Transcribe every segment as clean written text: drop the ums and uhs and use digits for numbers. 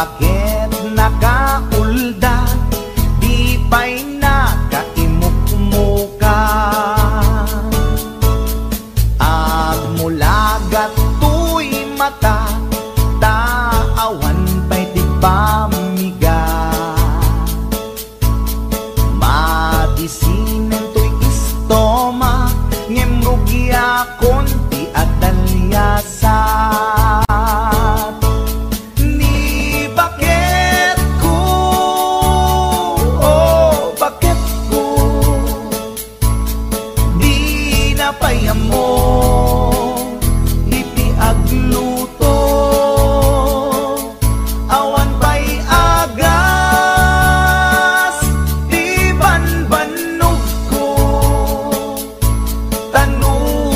bakit nakaulda, di pa'y nakaimukmuka. Agmulagat tuy mata, taawan pa'y tigpamiga. Madisinen tuy istoma, ngemrugya konti at dalyasat. Ni bakit ko, oh bakit ko, di napayam mo, iti agluto. Awan pa'y agas, di banbanog ko, tanu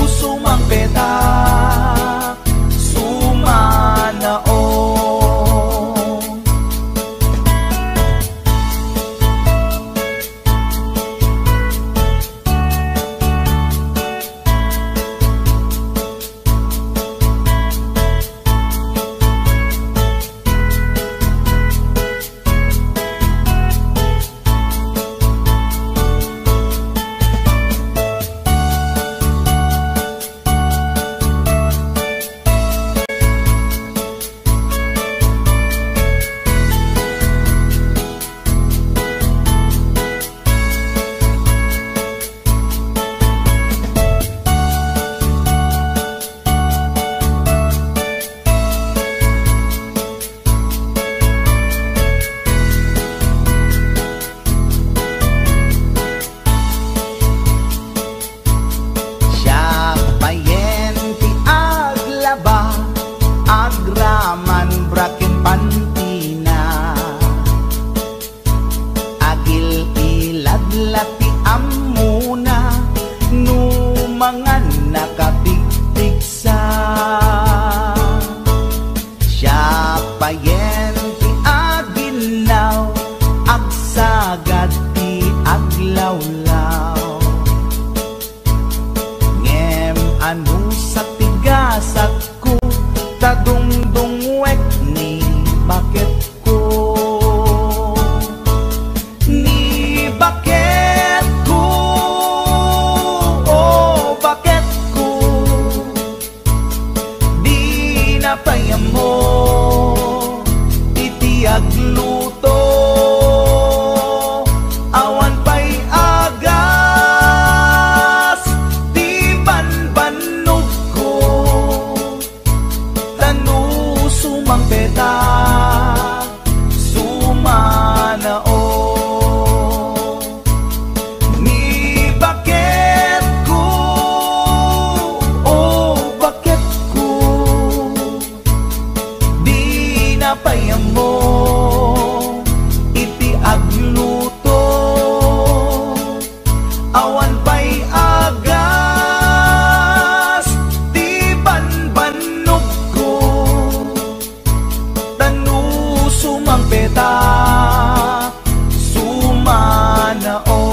sumampetak, sumanao. Agraman brakin pantina, agil iladlati amuna, numangan nakapigpigsa. Siya payenti aginaw, agsagad ti aglawlaw. Ngem anu sa tigasat ko, tadungdungwek ni bakit ko, ni bakit ko, oh bakit ko, di napayam mo, iti agluto. Awan pa'y agas, di banbanog ko, tanu sumampetak, sumanao. Ni bakit ko, oh bakit ko, di napayam mo, iti agluto. Awan pa'y agas, di banbanog ko, tanu sumampetak, sumanao.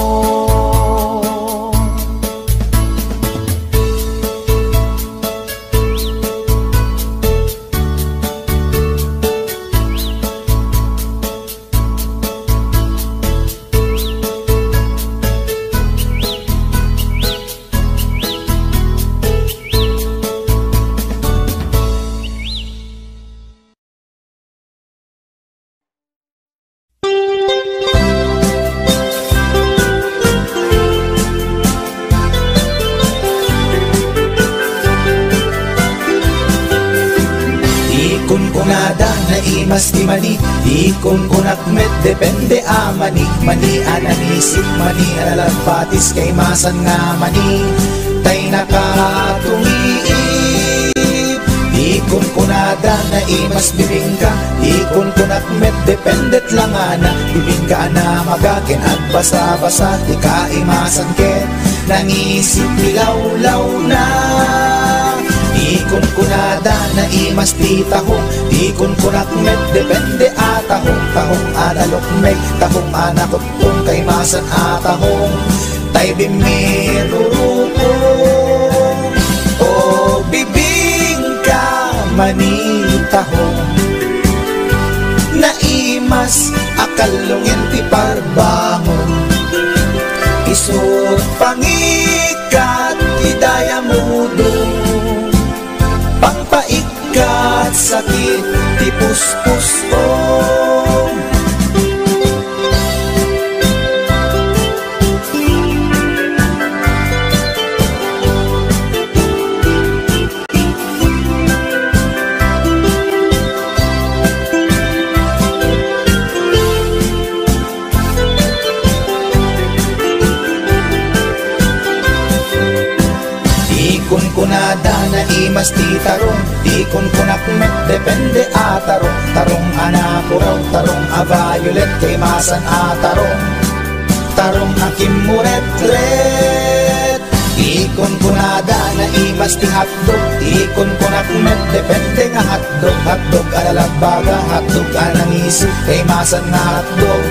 Kunada na imas di mani, ikon kunak met depende amani, mani ananisip mani alalapatis kay masan nga mani, tay nakatungib. Ikon kunada na imas bibingka, ikon kunak met dependet lang ana, bibingka na magakin at basa-basa, di ka imasan ken, nangisip ilaw-law na. Ikon kunada na imas ti tahong, ikon kunak met depende atahong, tahong analok meg, tahong anakot kung kay masan atahong, tay bimirurupong, o bibing ka manitahong. Naimas akalungin ti parbangon, isut pangikat idaya mudong, pangpaikat sakit ti puspusong. Kunada na imas ti tarong, di kunak met depende a tarong. Tarong anapuraw, tarong a violet, kay masan a tarong. Tarong akim muret-ret. Di kunada na imas ti hotdog, di kunak met depende nga hotdog. Hotdog alalagbaga, hotdog anangisi, kay masan na hotdog.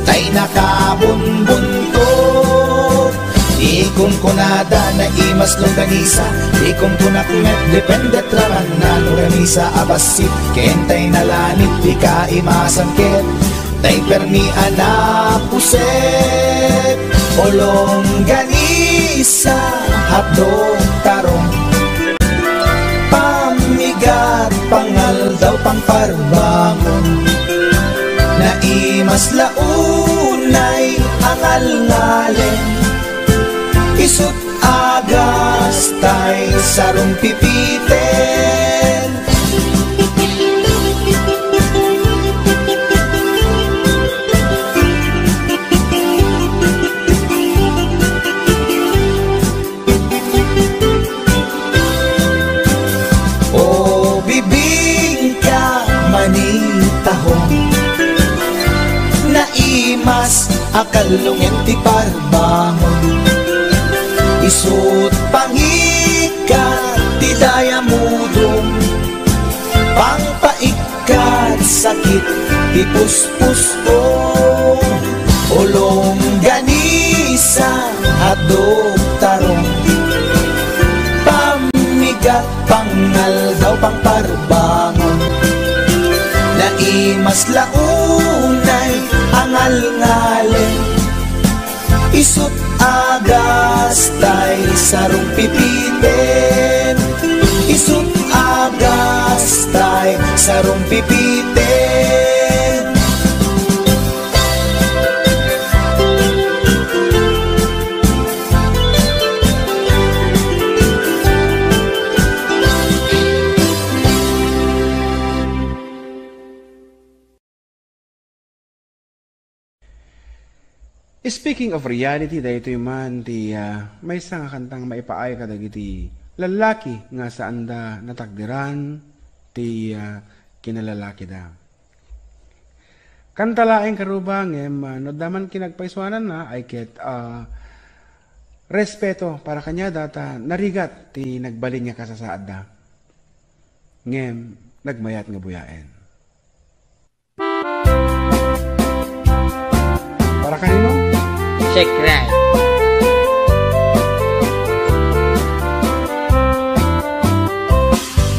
Tay nakabunbuntot. Ikon kunada na imas longganisa, ikon kunak met depende traman na longganisa abasit, kentay na lanit di ka imasan ket, tay permi anapuset. O longganisa hapdog tarong, pamigat pangal daw pangparbangon, na imas launay angal ngalen. Isut agas tay sarong pipiten, o bibing ka manitahong, naimas akalungin ti parbangon, isut pangikat ti daya mudong, pangpaikat sakit ti puspusong. Olong ganisa hotdog tarong, pamigat pangal daw pangparbangon, naimas launay angal ngalen. Isut agas tay sarong pipiten, isut agas tay sarong pipiten. Speaking of reality, dahito man ti may isang kantang maipaay kadagiti lalaki nga saan da natakdiran ti kinalalaki da. Kantalaeng karubang no daman kinagpaiswanan na ay ket respeto para kanya data narigat ti nagbalin nga kasasaad da. Ngem nagmayat nga buyaen. Para kanino? Check right.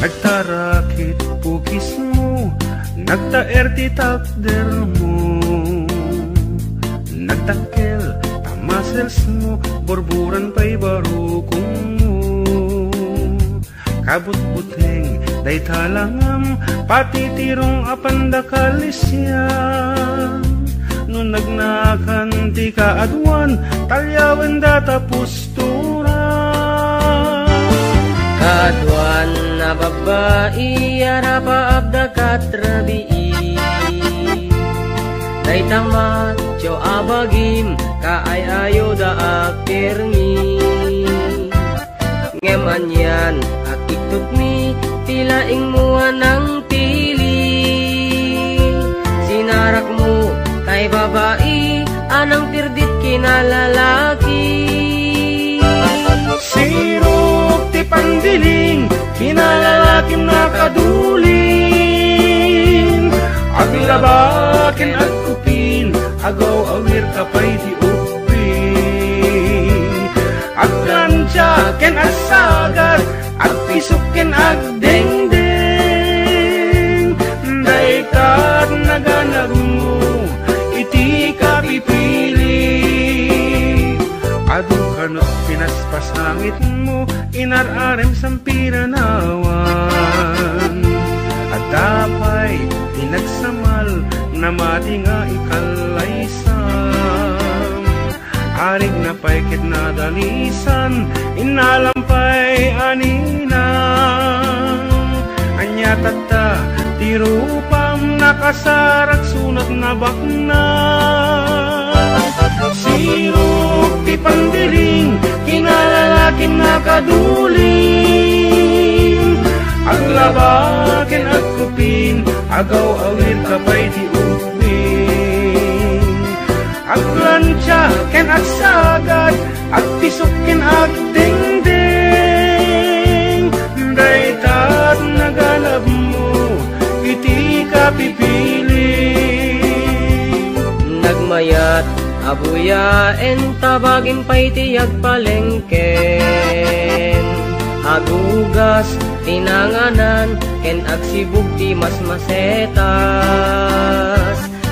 Nagtarakit pukis mo, nagtaer ti takder mo, nagtakkel tamasels mo, borburan pa'y barukong mo. Kabut-buteng day talangam, pati tirong apandakalisyan. No nagnakan ti kaadwan, talyawan data pustura. Kaadwan na babae, arapaab da katrabii. Day tamat, jo abagim, kaay-ayo da akirmi. Ngeman yan, akitot mi, tilaing muan ang tili. Sinarak mo, kay babae, anang tirdit kinalalaki. Sirok ti pandiling, kinalalakim na kadulin. Aglabakin at kupin, agaw awir kapay di upin. Aglansyaken at sagat, at pisukin at dengdeng. Daikat naga kanot pinaspas langit mo, inararem sampiranawan. At dapay tinagsamal na mati nga ikalaysam. Arig na paikit na dalisan, inalampay aninang. Anya tata, tirupam nakasarak sunat na bakna. Sirok ti pandiling, kinalalakin nakaduling. Aglabakin at kupin, agaw awir kapay di ubing. Aglansya ken at sagad, at pisukin at dingding. Daytat nagalab mo, iti ka pipiling. Nagmayat abuyaen tabagin pa'y tiyag palengken. Agugas tinanganan ken agsibug ti mas masetas.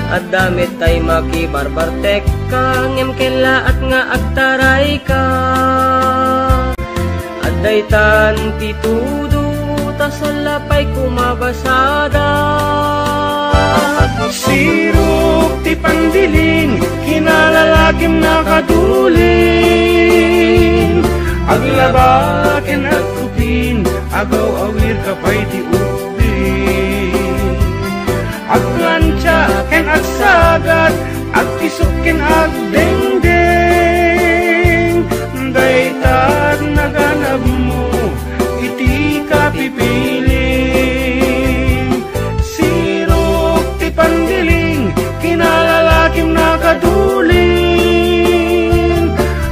At damit tay makibarbartek ka, ngem kela at nga agtaray ka. At daytan ti tudo tasalapay kumabasada. Sirok ti pandiling, kinalalakim nakaduling. Aglabakin at kupin, agaw awir kapay ti ubing. Aglansya ken at sagad, at isukin at dengdeng. Daytat naganap mo, iti ka pipiling. Sirok ti pandiling, kinalalakim nakaduling.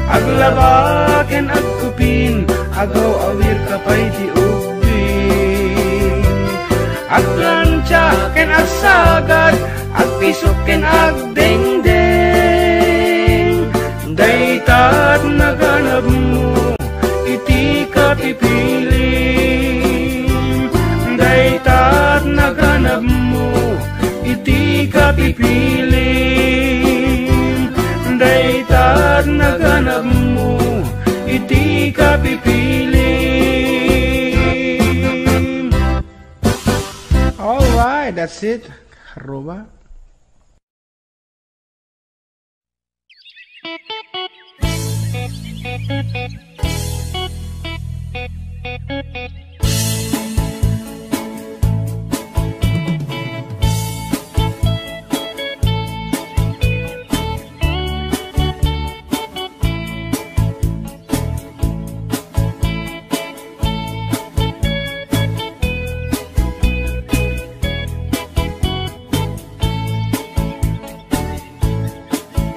Aglabakin at kupin, agaw awir kapay ti ubing. Aglansya ken at sagad, at pisukin at dengdeng. Daytat naganap mo, iti ka pipiling. Daytat naganap mo, iti ka pipiling. Daytat naganap mo, iti ka pipiling. Alright, that's it. Karuba.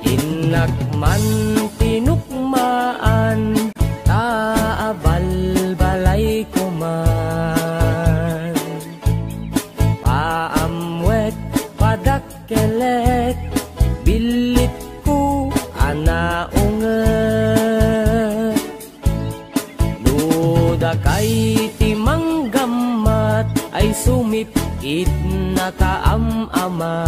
Inakman tinukmaan, taabal balay kuman. Paamwet padakkelet, bilit ko anaunget. Luda kay timanggamat, ay sumipit na kaamamak.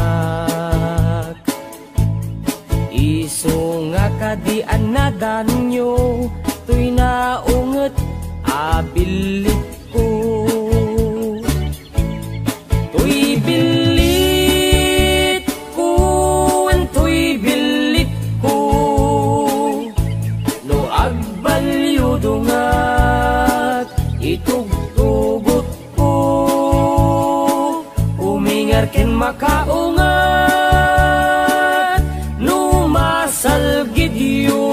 Iso nga kadian na danyo, tuy naunget abilit ko. Tuy bilit ko, tuy bilit ko. No agbalyo dungat, itugtugot ko. Umingar ken makaungat, salgidyo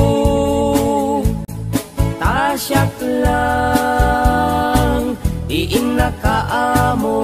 tasyak lang diin nakaamo.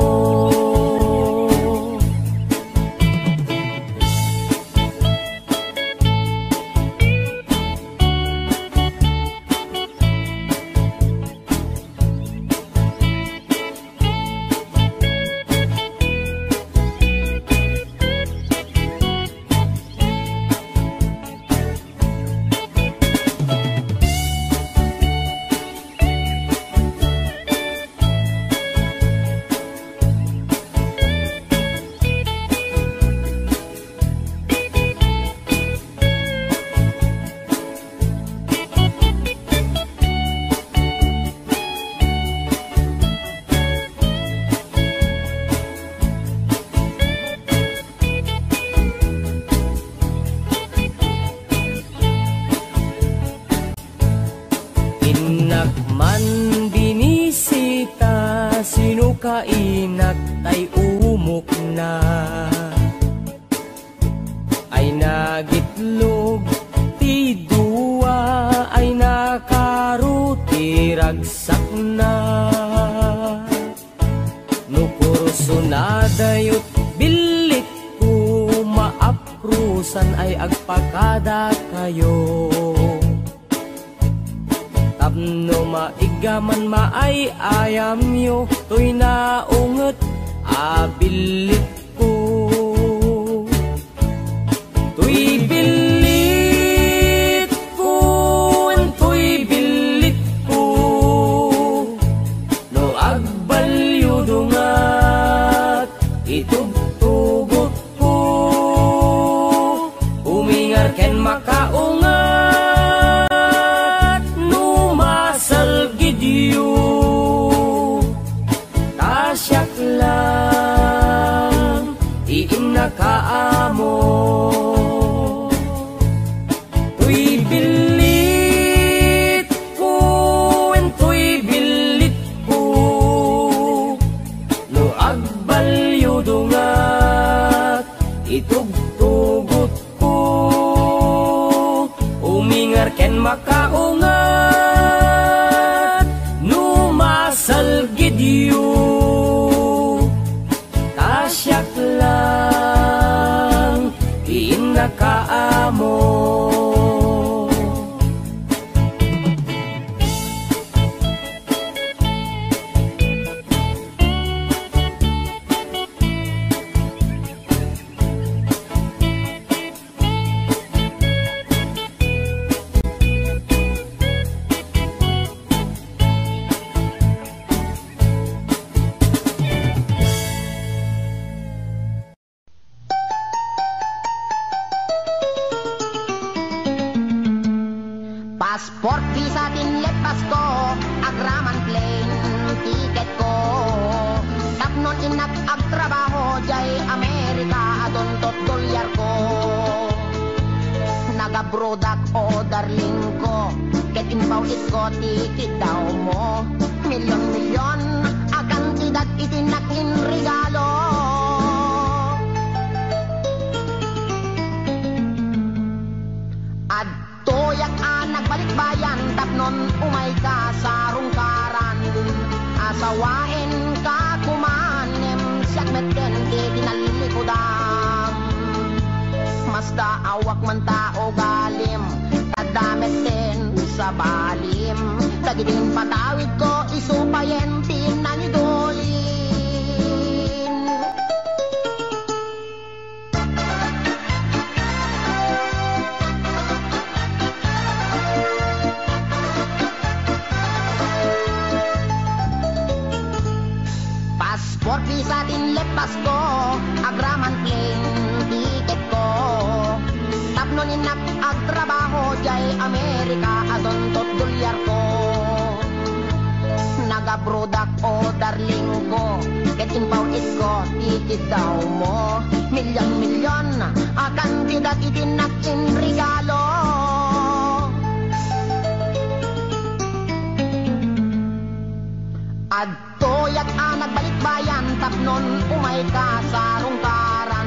manok na ay nagitlog, ti duwa ay nakaruti ragsak na. Nukurso na dayot bilit ko maaprusan ay agpakada kayo. Tapno maigaman maay ayam yo, to'y naunget abilit ko. To'y bilit ko, to'y bilit ko, no agbalyo dungat itugtugot ko. Umingar ken makaungat no masal gidyo, tasyak lang iim na kaamo. To'y bilit ko, to'y bilit ko, no agbalyo dungat itugtugot ko. Umingar ken makaungat no masal gidyo, tasyak lang iin na kaamo. Passport, visa, tinlet, pasko, agraman plane, tiket ko. Tapnon inak agtrabaho, jay Amerika, adon tot dolyar ko. Nagabrodak o darling ko, ket inpaw ko, tikit daw mo. Milyon-milyon, akan tidak itinak in regalo. Toyak anak balik bayan, tapnon umay ka sa rungkaran. Asawain ka kumanem, siyak meten di tinalilikodan. Mas daawak man tao galim, tadamet din sa balim. Tagitin patawid ko, isupayen tinanidolin. Passport, visa, tinlet, pasko, agraman plane, tiket ko. Tapnon inak agtrabaho, jay Amerika, adon tot dolyar ko. Nagabrodak o darling ko, ket inpaw ko, tikit daw mo. Milyon-milyon, akan tidak itinak in regalo. Toyak anak balik bayan, tapnon umay ka sa rungkaran.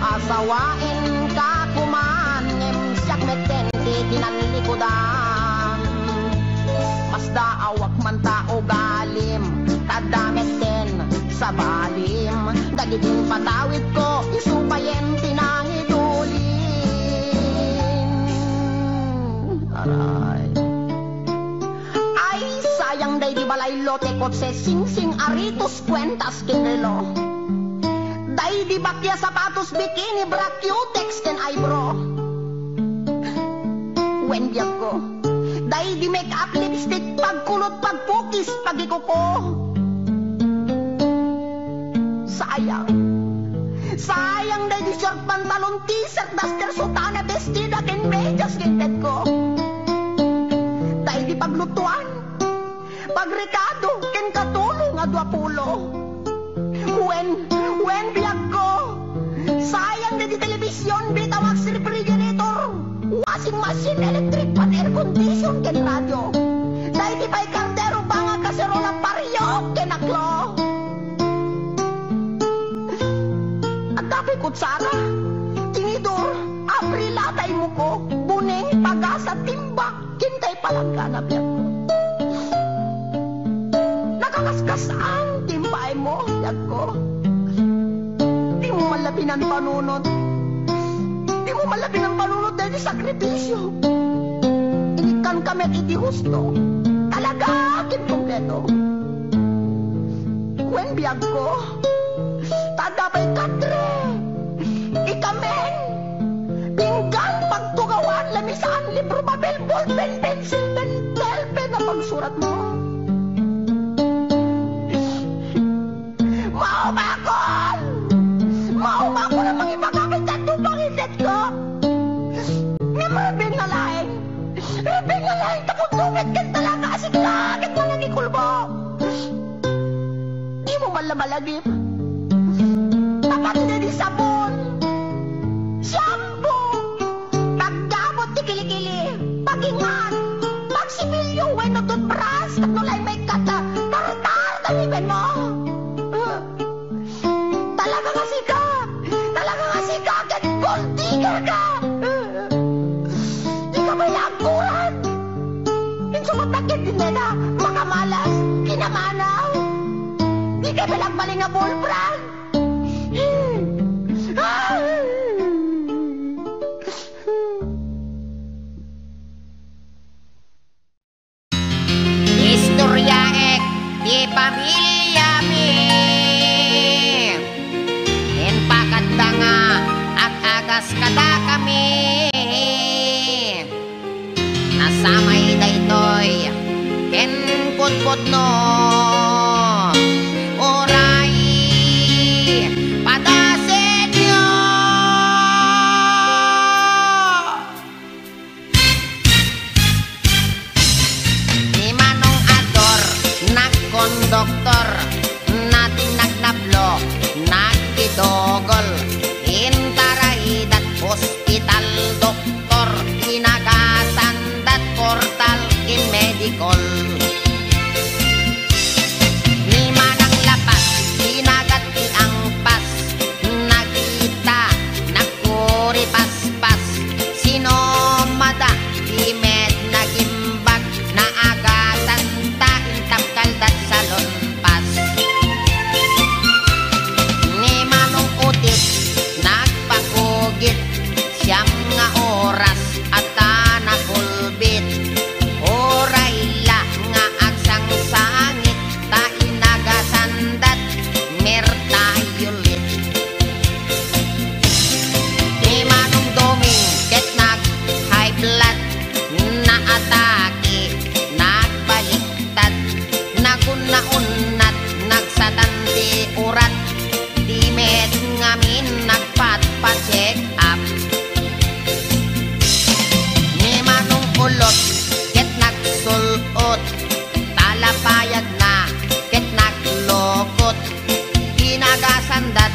Asawain ka kumanem, siyak meten di tinalilikodan. Mas daawak man tao galim, tadamet din sa balim. Dagitin patawid ko, isupayen tinangidulin. Aray. Sayang day di balay lote kotse sing-sing aritos kwentas kinrelo. Day di bakya sapatos bikini bra cutex ken eyebrow. When biyak ko, day di make up lipstick pagkulot pagpukis pagikuko. Sayang, sayang day di short pantalon t-shirt duster sutana bestida ken medyas kintet ko. Day di paglutuan pagrekado ken katulong nga 20. When biyak ko, sayang na di telebisyon bitawag si refrigerator, washing machine, electric pan, air condition ken radio. Dahil di pa'y kardero pa nga kaserola pariyo ken aklo. Tapay kutsara, tinidor, abrila tay mo ko, buneng, pagasa, timbak, kintay palangga na biyak ko. Nakakaskas ang timbay mo, biyak ko. Di mo malabi ng panunod. Di mo malabi ng panunod dahil sakripisyo. Inikan kami at iti husto. Talaga, kompleto. Kwen biyak ko, tadapay katre, ikamen, pinggan, pagtugawan, lamisaan, libro, papel, ballpen, pencil, pen, na pagsurat mo. Mauma ko na mga ipagkakit at tupangisit ko. Nga marabing nga laing, takot lumit ka talaga, asik lakit mo nang ikulbo. Di mo malamalagip. Tapat na di sabon, shampoo, pagdabot di kilikili, pagingan, pagsipilyo, weno toothbrush, tatnulay may kata, tartar, talibin mo. Talaga kasi ka, kat gold digger ka. Di ka may laguran. Insumatakit din na, makamalas, kinamanaw. Di ka balagbaling nga bullbrand. Istorya ek di pamilya mi. En pakadda nga at agas kada kami. Nasamay daytoy ken putput no. Oray padasenyo. Ni Manong Ador nagkondoktor, natin nagnablo, nagkidogol, intarahidat hospital doktor, inagasandat portal in medical. Ni Manang Lapas, sinagat ti angpas, nakita, nakuri paspas, sinomada, di med nagimbag, naagasan ta, intap kaldat sa lonpas. Ni Manong Utis, nagpakugit, siyam nga oras at nakulbit. Oray la nga agsang sangit, ta inagasandat, mertayulit. Ni Manong Doming, ket nag high blood, na atake, nagbaliktad, nagunnaunat, nagsatanti urat, di med ngamin nagpat-pa-check up. Ni Manong Ulot, ket nagsulot, talapayag na, ket naglokot, inagasandat,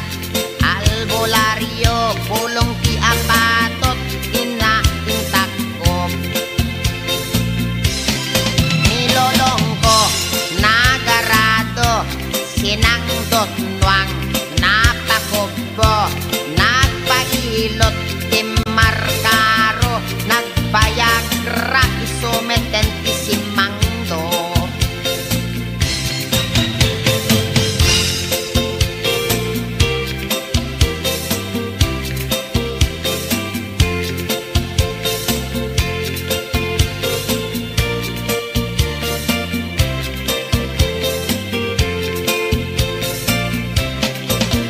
albularyo, pulong ti apatot, inaintakop. Ni Lolong ko, nagarado, sinangdot nuang, napakubbo, nagpailot, timarkaro, nagbayagra, isumeten ti simangdo.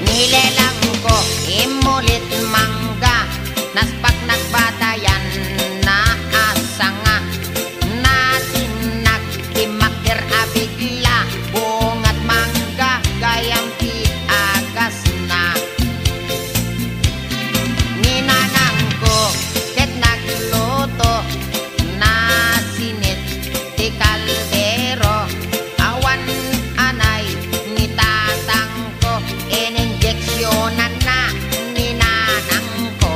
Nilelang ko, imulit mangga, naspak nagbatayan na asanga, natin nagtimakir abigla, bungat mangga, gayam ti agas na. Ninanang ko, ket nagluto, nasinit ti kaldero, awan anay, ni tatang ko, ininjeksyonan na, ninanang ko.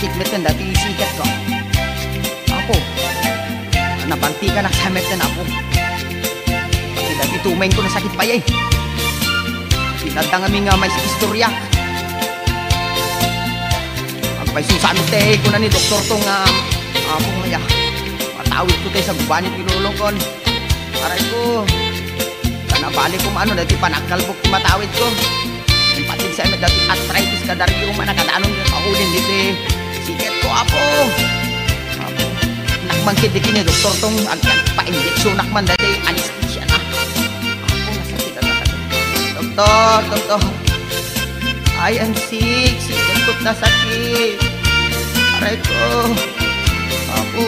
sakit metten dati sikat ko. Apo, nabanti ka na sa metten apo. Pati dati tumeng ko na sakit pa yay. Pinadang kami nga may istorya. Agpay susano te ko na ni doktor tong apo nga. Matawid ko tayo sa gubanit pinulong aray ko. Kanabali ko maano dati panagkalbok matawid ko. Yung patid sa dati arthritis ka dari yung manakadaanon yung kahulin dito sikat ko apo. Apo. Nakmangkid dito niya doktor tong pa-injeksyon nakman dati anesthesia na. Apo nasakit na doktor. I am sick. Sikat ko na sakit. Aray ko. Apo.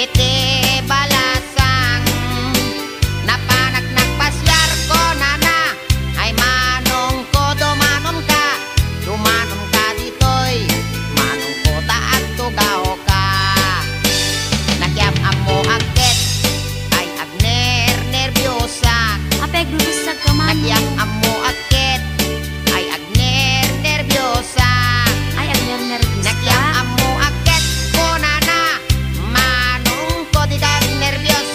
iti balasang napanak nagpasyar ko nana ay manong ko dumanon ka ditoy manong ko taag tugaw ka nakyam amo agket ay agner nervyosa Apeg lulusag ka man nakyam amo agket ay agner nervyosa Ay agner nervyosa nakyam amo agket ko nana manong ko di kag nervyos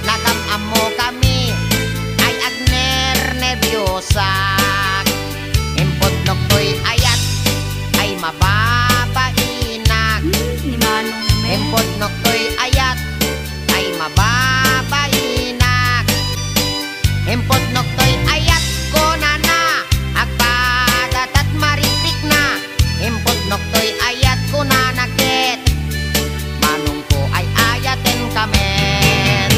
nakam amo kami ay agner nervyosa impod noktoy ayat ay mababainak Ni manong men impod noktoy ayat ay mababainak impod noktoy ayat ko nana agpadatat marikrik na impod noktoy ayat ko nanakit manong ko ay ayaten kamen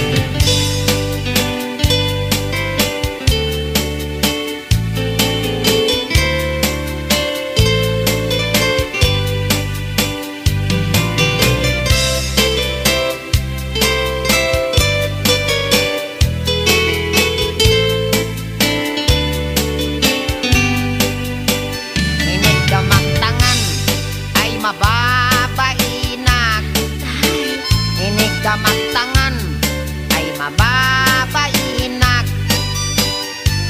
inig gamang tangan ay mababainak inig gamang tangan ay mababainak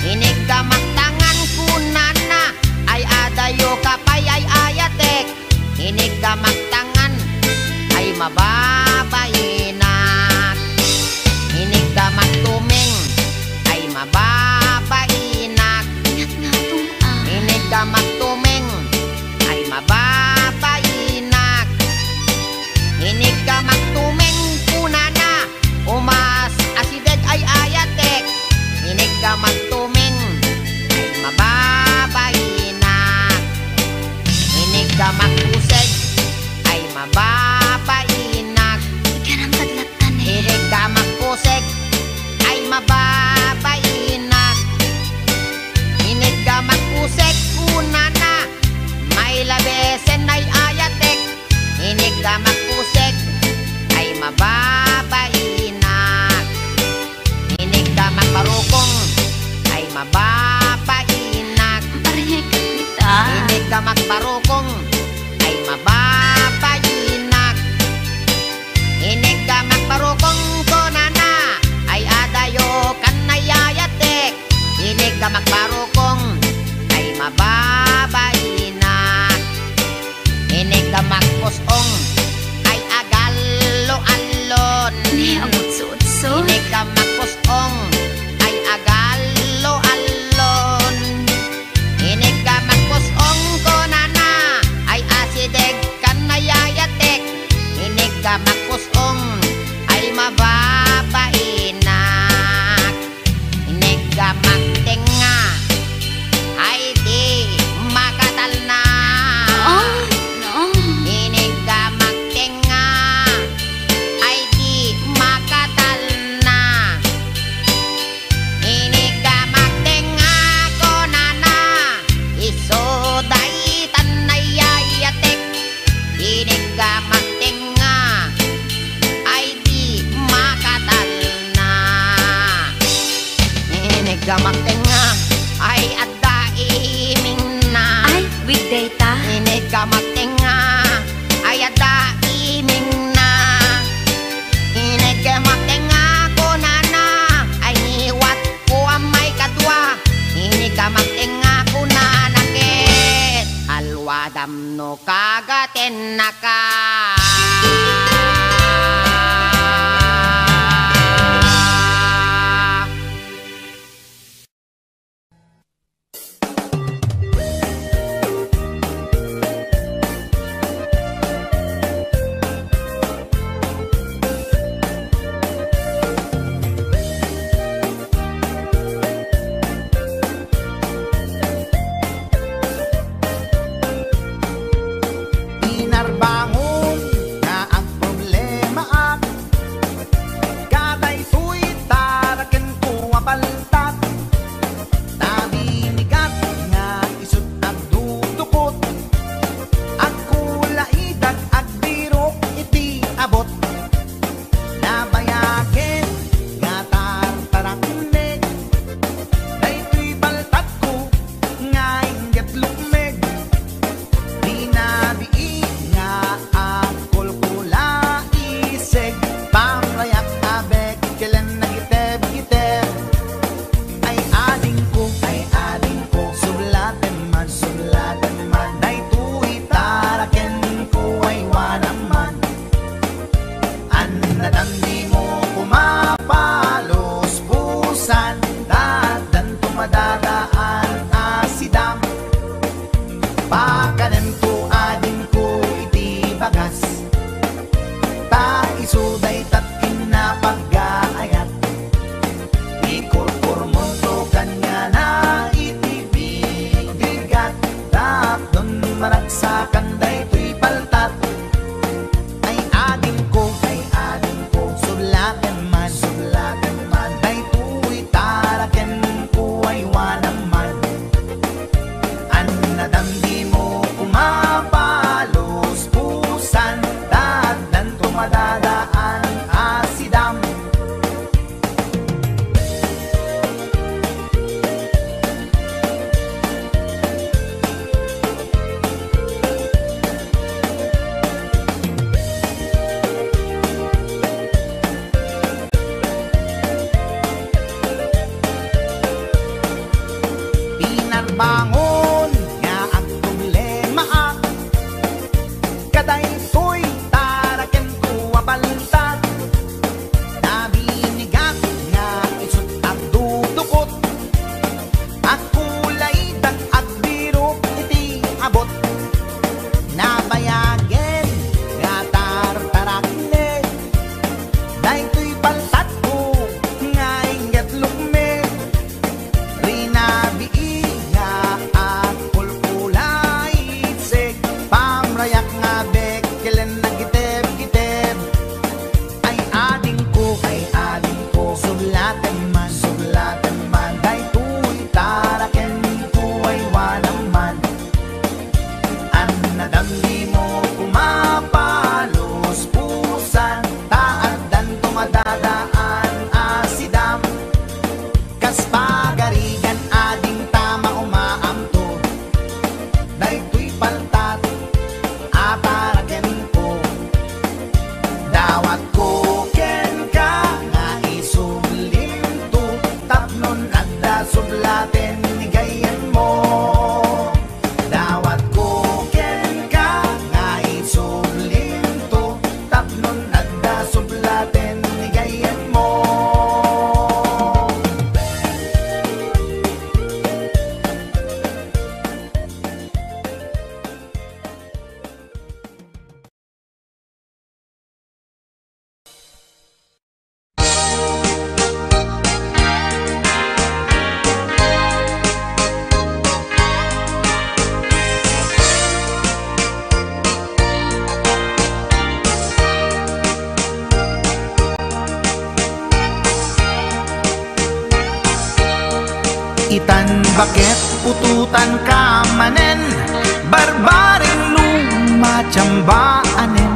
inig gamang tangan kunana ay adayo kapay ay ayatek inig gamang tangan ay mababainak inig gamang tuming ay mababainak Ingat nga itong inig gamang tuming ay mababainak inig gamang tuming kunana umas asideg ay ayatek inig gamang tuming ay mababainak inig gamang kuseg ay mababainak Ikanang tadlatan inig gamang kuseg ay mababainak inig gamang kuseg kunana may labesen ay ayatek inig gamang kuseg ay mababainak inig gamang barukong ay mababainak Parihekat kita inig gamang barukong ay mababainak inig gamang barukong konana ay adayo kanayayatek inig gamang barukong ay mababainak inig gamang pusong ay agalo-alon Ni abot suot-so inig gamang pusong ay agalo-alon inig gamang pusong konana ay asideg kanayayatek inig gamang pusong ay mababainak inig gamang tenga ay di makatal na Oh, no inig gamang tenga ay di makatal na inig gamang tenga konana isoday tanayayatek inig gamang tenga ay di makatal na inig gamang tenga ay adda iming na Ay, weekday ta inig gamang tenga ay adda iming na inig gamang tenga kunana ay niwat ko ang may kadwa inig gamang tenga kunana ket alwadam no kagaten naka Inarbangon pusan dadan tumadadaan asidam pakanen ko adin ko iti bagas ta isuday tat kinapag-aayat ikurkurmon to kanya na iti bigat dadan maragsakan day to'y paltat ay adin ko sulaten man day to'y taraken ko ay wanaman an nadamdi mo kumapalos pusan dadan tumadadaan asidam bangon nga ang problema kaday to'y taraken ko abaltat nabinigak nga isut ang dudukot at kulay dag at biro iti abot nabayagen nga tartarakne day to'y baltat ko nga ingat lukme rinabi pamrayak nga bekelen na giteb-giteb ay ading ko sulaten man day to'y taraken ko ay wanaman an nadamdi mo kumapalos pusan taadan tumadadaan asidam kas pagarigan ading tama umaamto day to'y paltat ataraken ko dawat ko ken ka nga isublim to tapnon adda sublaten ni gayan mo dawat ko ken ka nga isublim to tapnon adda sublaten ni gayan mo itan bakit pututan ka manen barbaring lumachambaanen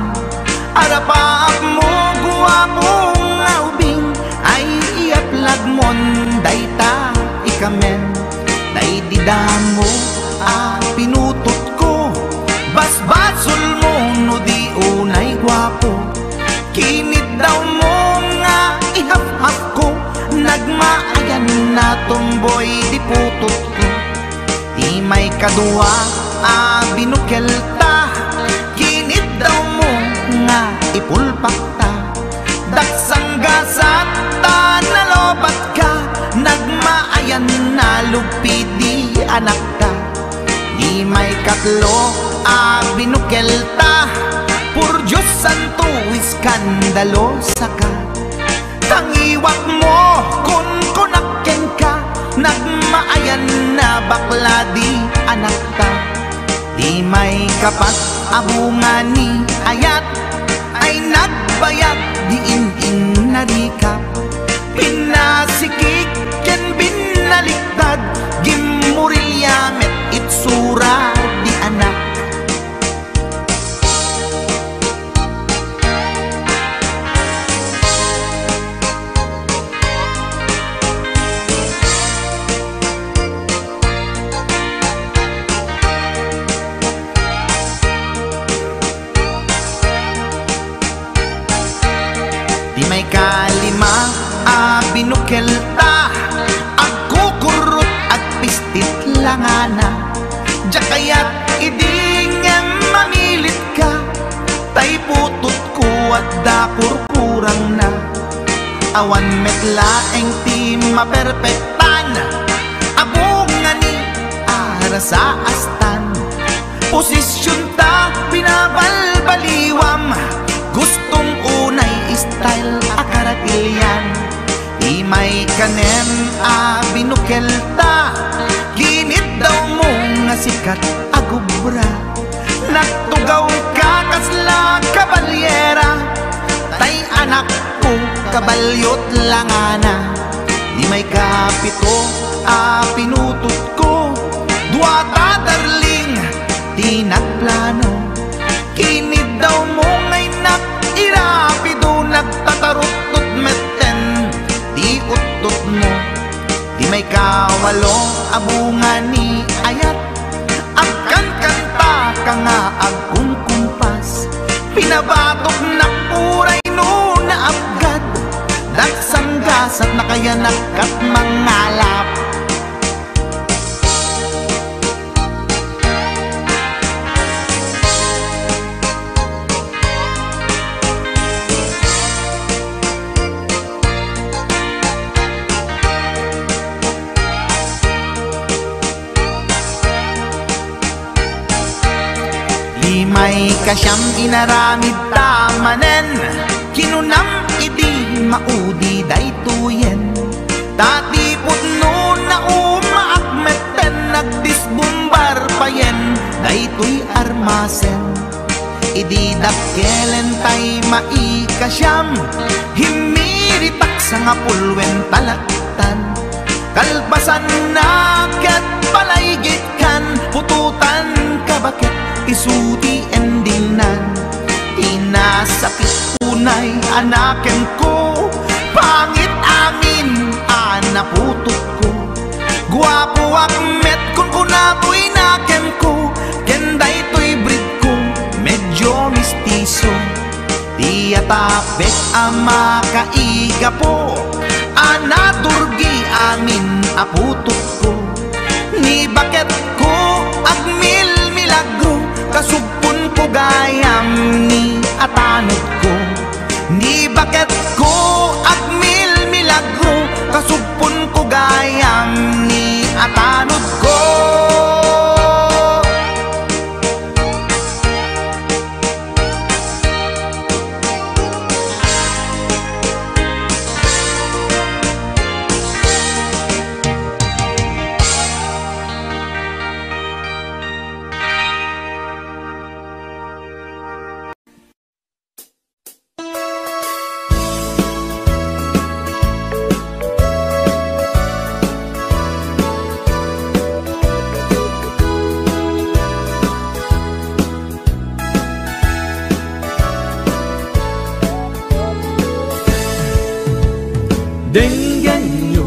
arapaap mo guwapong aubing ay iaplag mon dayta ikamen day didamo pinutot ko basbasul mo no di unay guwapo kinit daw mo nga ihap-hap ko nagmaayan na tomboy di putot ko di may kadua binukel ta kinit daw mo nga ipulpak ta daksang gasat ta nalobat ka nagmaayan na lupid di anak ka di may katlo binukel ta pur Diyos santo iskandalo saka tangiwak mo kun kunakken ka nagmaayan na bakla di anak ta di may kapat abungan ni ayat ay nagbayag di in narikap pinasikik ken binaliktad gimurilyamet itsura di anak may kalima binukel ta agkukurot at pistit langana jakayat idingem mamilit ka tay putot ko at dakurkurang na awan metlaeng ti maperpektan, abong nga ni ara sa astan. Posisyon ta binabalbaliwam, gustong unay style akaratilyan. Di may kanen binukel ta, ginit daw mo nga sikat agubra. Nagtugaw ka kasla kabalyera, tay anak ko kabalyot langana. Di may kapito pinutot ko, duwata darling di nagplano. Kinid daw mo ngay irapido, nagtatarot-tot meten di utot mo. Di may kawalo abungan ni ayat, agkan kanta ka nga agkong kumpas. Pinabatok na puray no na abgad, dagsanggasat na kaya nagkat mangalap. May kasyam inaramid tamanen, kinunam idi maudi daytoyen. Tati putno na umaakmeten, nagdisbumbar payen daytoy armasen. Idi dakkelen tay maikasyam, himiritak sa nga pulwen talaktan. Kalbasan na ket palaygit kan, pututan kabakit isuti endinan. Inasakit unay anaken ko, pangit amin anaputot ko. Guwapo akmet kung kunapoy naken ko, kenday to'y breed ko medyo mistiso. Di atapek ama kaiga po, anaturgi amin aputot ko. Ni bakit ko agmil milagro, kasugpon ko gayam ni atanod ko. Ni bakit ko agmil milagro, kasugpon ko gayam ni atanod ko. Denggenyo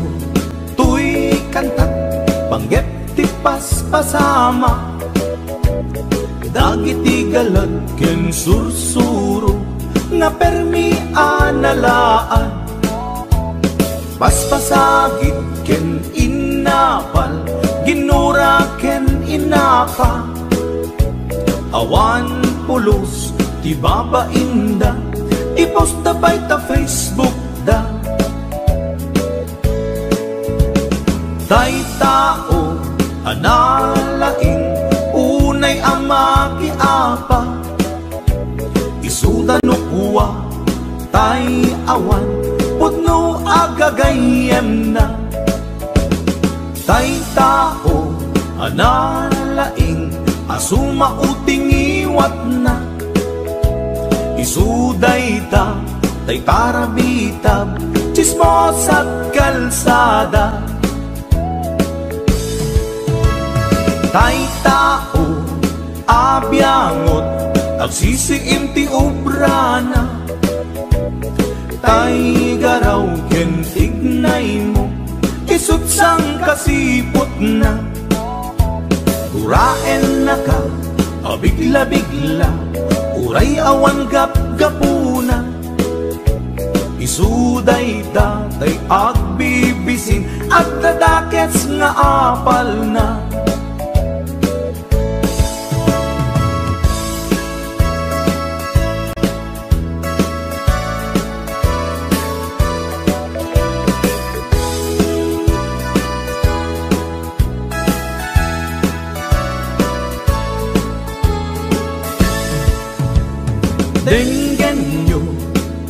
tuy kantat panggep ti paspasama, dagiti galad ken sursuro nga permi analaan. Paspasagit ken inapal, ginura ken inapa. Awan pulos ti babainda, iposta bay ta Facebook da. Tay tao analaing unay ama kiapa, isuda no kuwa tay awan putno agagayem na. Tay tao analaing asuma uting iwat na, isuday ta tay parabitab chismos at kalsada. Tay tao abyangot agsisiim ti obrana, tay garaw ken tignay mo isut sang kasipot na. Uraen na ka abigla-bigla, uray awan gap-gapuna. Isuday ta tay agbibisin at dadakets nga apal na. Denggen nyo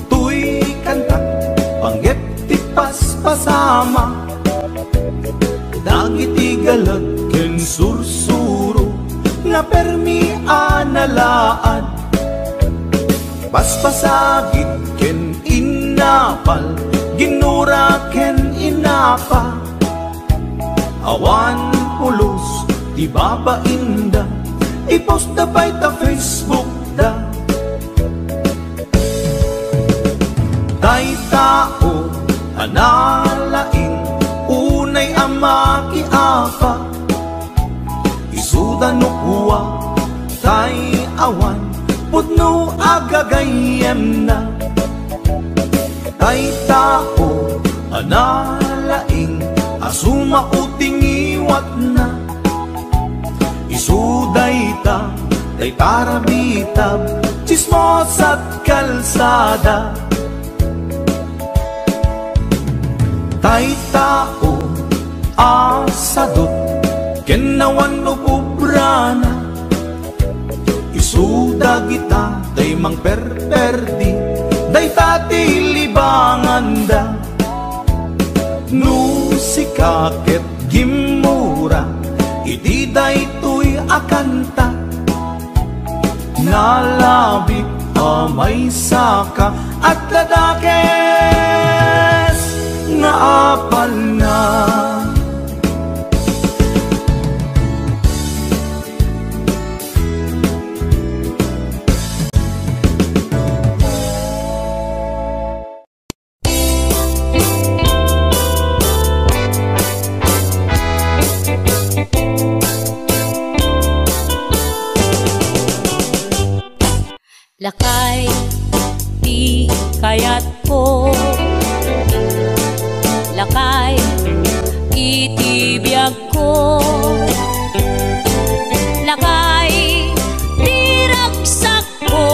tuy kanta panggep ti paspasama dagiti galat ken sursuro nga permi analaan paspasagit ken inapal ginura ken inapa awan pulos di baba inda ipost da by ta Facebook da tay tao analaing unay ama kiapa isuda no kuwa tay awan pudno agagayem na tay tao analaing asuma uting iwat na isuday ta day tarabitab chismos at kalsada tay tao asadot kenawan no pubrana isuda kita day mang perperdi day tati libanganda no sikaket gimura iti day tuy akanta nalabit amay saka at ladakes nga apal na lakay di kayat ko lakay itibiyag ko lakay diragsak ko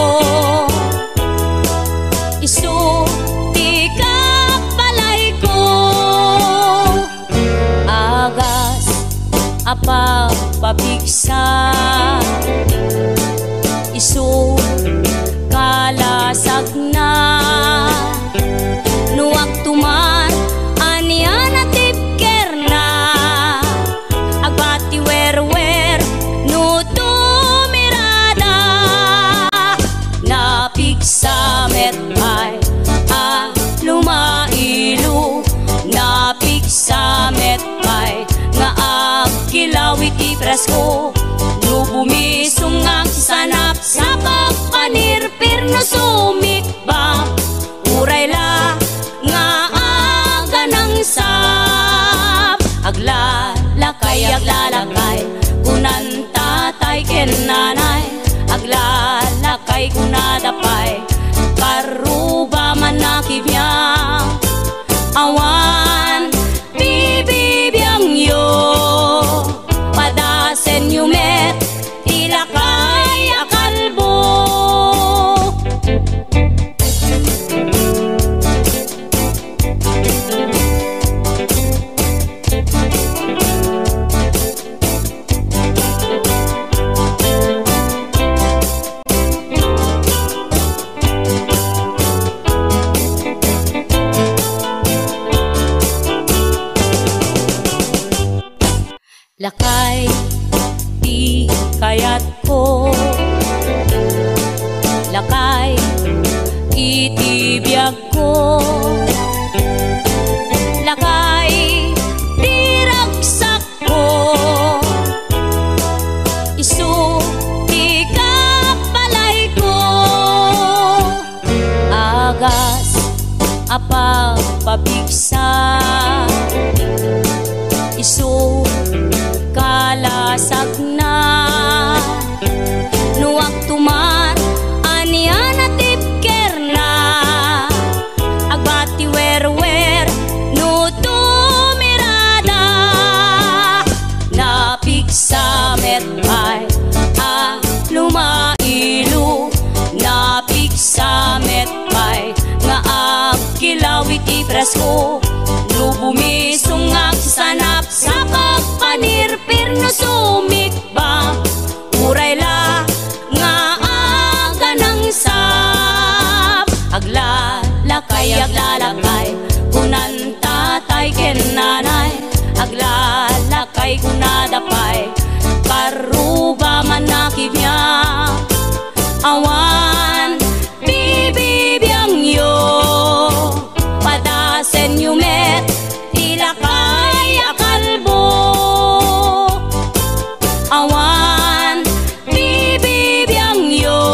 isu di kapalay ko agas apa pabigsa isu kalasag na nuwag tuman anian at tipker na agbati wer no tumirada napigsamet ay lumailu napigsamet ay nga agkilawit ipresko no bumisong ang sanap sa pagpanirpir no sumikba uray la nga aga ng sap aglalakay kunan tatay ken nanay aglalakay kunadapay karuba man nakibiyang awan bibibiyang yo padasen yumet ilakay akalbo lakay di kayat ko lakay itibiyag ko lakay diragsak ko isu di kapalay ko agas apa pabigsa isu kalasag na nuwag tuman anian at tipker na agbati wer no tumirada napigsamet ay lumailu napigsamet ay nga agkilawit ipresko no bumisong agsanap sa pagpanirpir no sumikba uray la nga aga ng sa aruga man nakibya awan bibibiyang yo padasen yumet ilakay akalbo awan bibibiyang yo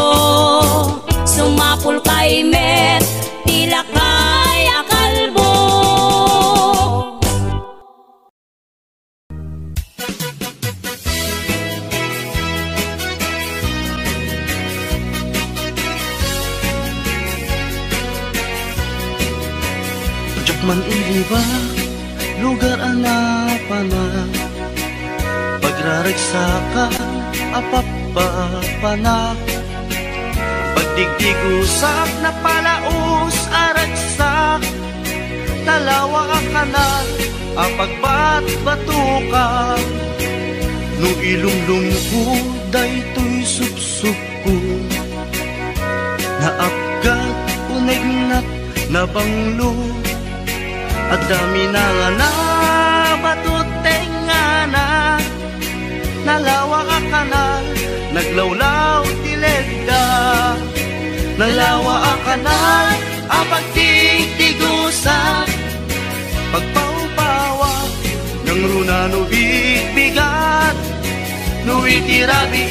sumapul kay met ilakay akalbo. Man iliba, lugar anapana pagraragsakan, apapapana pagdigdigusak na palaos aragsak talawa kanal, apagbat-batukan no ilumlumko daytoy supsuko naapgat unegnat na banglo at dami na nga na batuteng nga na nalawa ka kanal naglawlaw tilegda nalawa ka kanal apag tigtigusa pagpaupawa ng runa no bigbigat no itirabi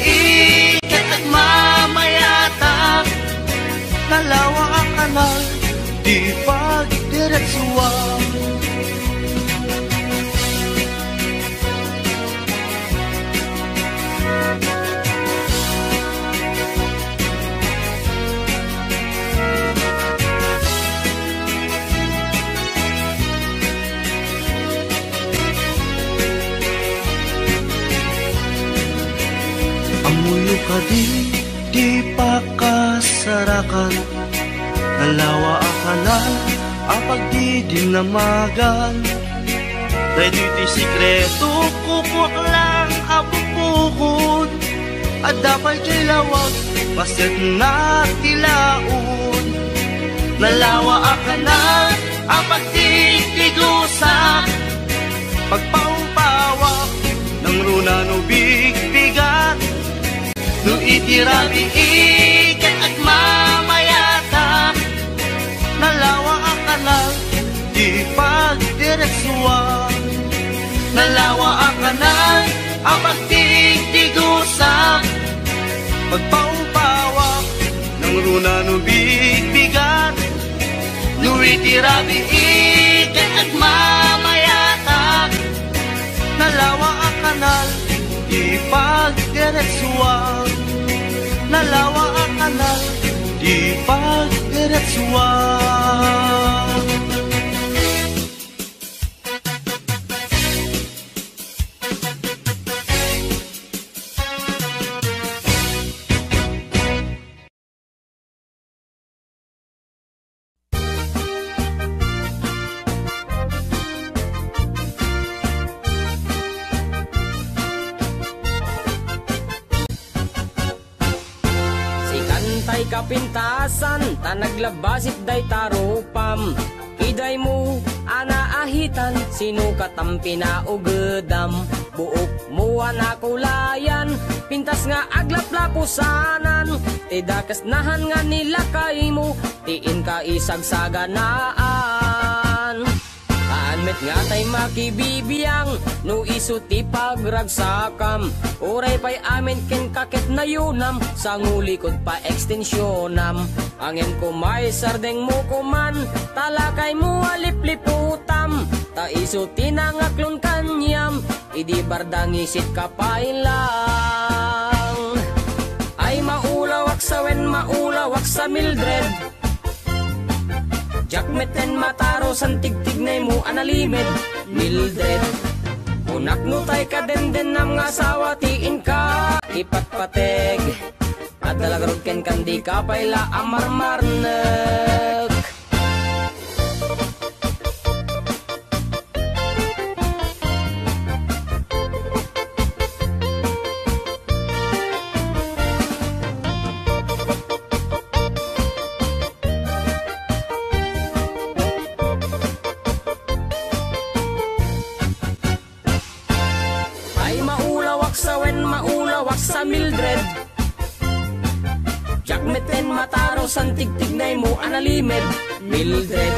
ikat at mamayata nalawa ka kanal di pagdiretsuan. Amuyo ka di pakasarakan nalawa akanal apag di dinamagan dahil iti sikreto kukwak lang apupukod at dapat kay lawag pasit na tilaon nalawa akanal apag di tigusa pagpaumpawak ng runa no bigbigat no itirabi ikat at mamayata nalawa ang kanal di pagdiretsuan nalawa ang kanal ang pagtigtigusa pagpaumpawak ng runa no bigbigat no itirabi ikat at mamayata nalawa ang kanal di pagdiretsuan nalawa ang kanal di pagdiretsuan. Kapintasan, tanaglabasit day tarupam iday mo, anaahitan, sinukat ang pinaugedam buok mo anakulayan, pintas nga aglaplapusanan tidakas nahan nga nila kay mo, tiin ka isagsaganaan met nga tay makibibiyang no isu ti pagragsakam uray pay amin ken kaket na yunam sa ngulikod pa ekstensyonam angin ko may sardeng mo kuman talakay mo alipliputam ta isu tinangaklon kanyam idi bardang isit kapailang ay maulawak sa wen maulawak sa Mildred Jakmeten mataro san tigtignay mo analimed Mildred unak no tay ka den nam nga asawa tiin ka ipatpateg at dalagarod ken kandi ka payla amarmarnek waksawen maulawak sa Mildred. Jakmeten mataro santigtignay mo analimed Mildred.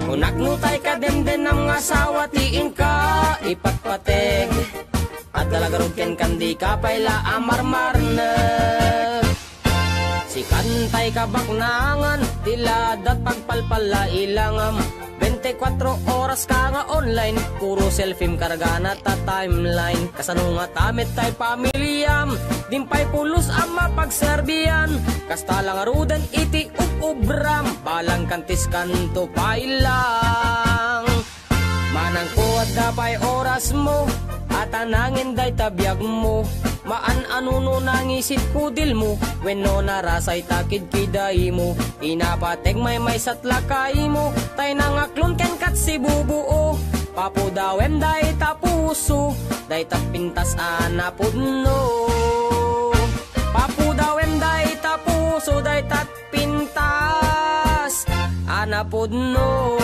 Unak nutay ka demden ng asawa tiin ka ipatpateg. At dalagarog ken kandi ka payla amarmarna. Si kantay ka baknangan tiladat pagpalpala ilangam. 24 oras ka nga online, puro selfie karga na ta timeline. Kasano nga tamit tay pamilyam, dimpay pulos ang mapagserbiyan. Kasta lang arudan iti ubram, balang kantis kanto pailang. Manang ko at dapay oras mo, at anangin day tabiyag mo. Maan anuno nangisit kudil mo, wenno narasay takid kiday mo. Inapateg may satlakay mo, tay nangaklon ken kat si bubuo. Papudawem day tapuso, day tapintas anapudno. Papudawem day tapuso, day tatpintas anapudno.